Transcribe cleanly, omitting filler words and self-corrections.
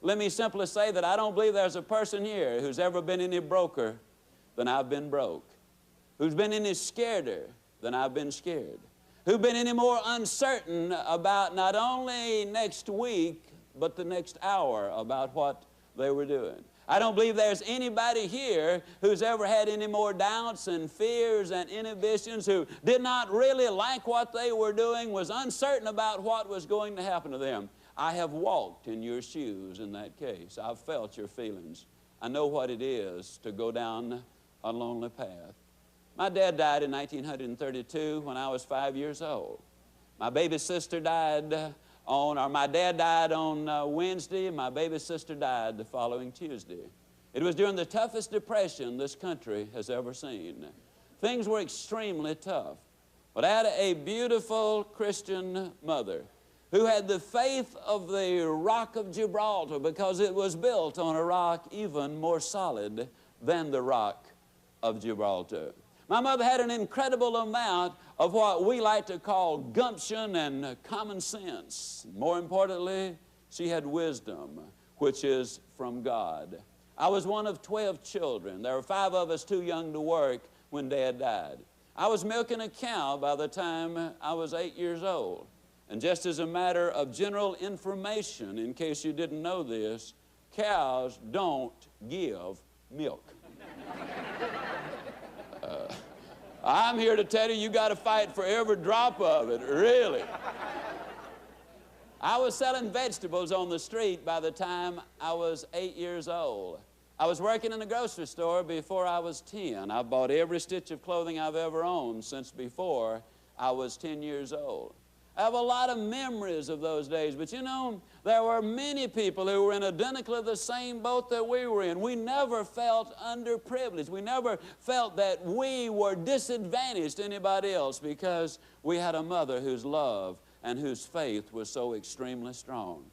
Let me simply say that I don't believe there's a person here who's ever been any broker than I've been broke, who's been any scareder than I've been scared, who's been any more uncertain about not only next week, but the next hour about what they were doing. I don't believe there's anybody here who's ever had any more doubts and fears and inhibitions, who did not really like what they were doing, was uncertain about what was going to happen to them. I have walked in your shoes in that case. I've felt your feelings. I know what it is to go down a lonely path. My dad died in 1932 when I was 5 years old. My baby sister died my dad died on Wednesday, and my baby sister died the following Tuesday. It was during the toughest depression this country has ever seen. Things were extremely tough. But I had a beautiful Christian mother who had the faith of the rock of Gibraltar, because it was built on a rock even more solid than the rock of Gibraltar. My mother had an incredible amount of what we like to call gumption and common sense. More importantly, she had wisdom, which is from God. I was one of 12 children. There were 5 of us too young to work when Dad died. I was milking a cow by the time I was 8 years old. And just as a matter of general information, in case you didn't know this, cows don't give milk. I'm here to tell you, you got to fight for every drop of it, really. I was selling vegetables on the street by the time I was 8 years old. I was working in a grocery store before I was 10. I bought every stitch of clothing I've ever owned since before I was 10 years old. I have a lot of memories of those days, but you know, there were many people who were in identically the same boat that we were in. We never felt underprivileged. We never felt that we were disadvantaged to anybody else, because we had a mother whose love and whose faith was so extremely strong.